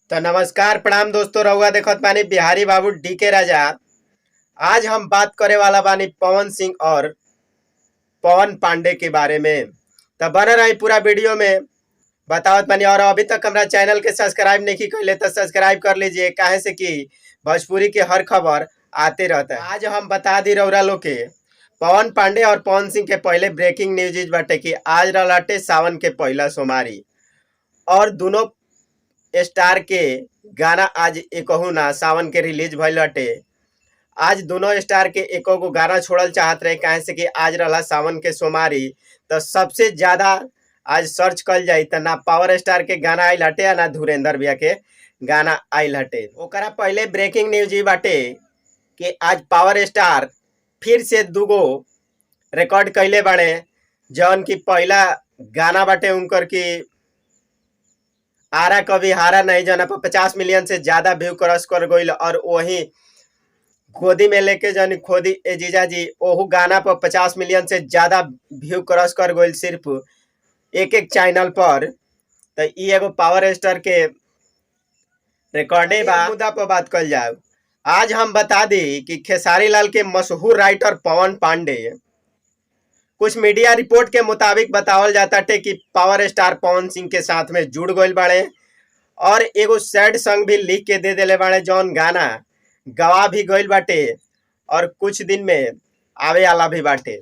तो नमस्कार प्रणाम दोस्तों, रहुआ देखत बानी बिहारी बाबू डीके राजा। आज हम बात करे वाला बानी पवन सिंह और पवन पांडे के बारे में। तो बने रही पूरा वीडियो में बतावत बानी। और अभी तक हमारा चैनल के सब्सक्राइब नहीं कैले तो सब्सक्राइब कर लीजिए, काहे से कि भोजपुरी के हर खबर आते रहता है। आज हम बता दी रउरा लोग के पवन पांडे और पवन सिंह के पहले ब्रेकिंग न्यूज बाटे कि आज रहलाटे सावन के पहला सोमवारी और दोनों स्टार के गाना आज एकहू ना सावन के रिलीज भइल बाटे। आज दोनों स्टार के एको गो गाना छोड़ल चाहत रहे, काहे से कि आज रहला सावन के सोमवारी। तो सबसे ज्यादा आज सर्च कल जाई तो ना पावर स्टार के गाना आइल हटे या ना धुरेंद्र भैया के गाना आइल हटे। ओकरा पहले ब्रेकिंग न्यूज ही बाटे कि आज पावर स्टार फिर से दूगो रिकॉर्ड कैले बाड़े, जौन की पहला गाना बाटे उनकर की आरा कभी हारा नहीं, जना पर 50 मिलियन से ज्यादा व्यू क्रॉस कर गईल। और वही गोदी में लेके जन खोदी ए जीजा जी ओहू गाना पर 50 मिलियन से ज्यादा व्यू क्रॉस कर गईल सिर्फ एक एक चैनल पर। तो ई एगो पावर स्टार के रिकॉर्डे बा। मुद्दा पर बात कल जाए, आज हम बता दी कि खेसारी लाल के मशहूर राइटर पवन पांडे कुछ मीडिया रिपोर्ट के मुताबिक बतावल जाता टे कि पावर स्टार पवन सिंह के साथ में जुड़ गईल बाड़े और एगो सैड सॉन्ग भी लिख के दे देले बाड़े, जौन गाना गवा भी गईल बाटे और कुछ दिन में आवे वाला भी बाटे।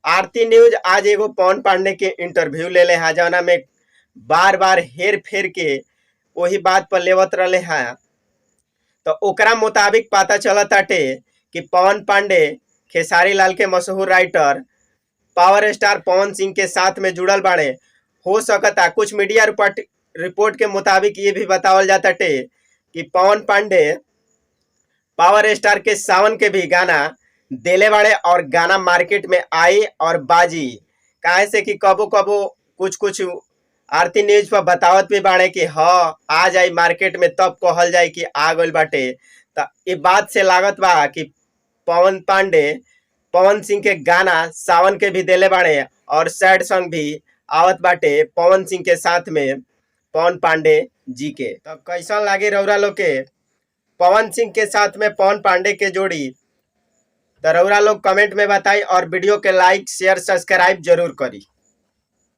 आरती न्यूज आज एगो पवन पांडे के इंटरव्यू ले ले है, जौना में बार बार हेर फेर के वही बात पर लेवत रहे हैं। तो ओकरा मुताबिक पता चलत ताटे कि पवन पांडे खेसारी लाल के मशहूर writer power star Pawan Singh के साथ में जुड़ल बाड़े। हो सकता कुछ मीडिया रिपोर्ट के मुताबिक ये भी बतावल जाता टे कि पवन पांडे पावर स्टार के सावन के भी गाना देले बाड़े और गाना मार्केट में आई और बाजी। काहे से कि कबो कबो कुछ कुछ आरती न्यूज पर बतावत भी बाड़े कि हाँ आ जाई मार्केट में, तब कहल जाए कि आ गइल बाटे। तो ये बात से लागत बा कि पवन पांडे पवन सिंह के गाना सावन के भी देले बाड़े और सैड सॉन्ग भी आवत बाटे पवन सिंह के साथ में पवन पांडे जी के। तो कैसन लागे रउरा लोग के पवन सिंह के साथ में पवन पांडे के जोड़ी? तो रउरा लोग कमेंट में बताई और वीडियो के लाइक शेयर सब्सक्राइब जरूर करी।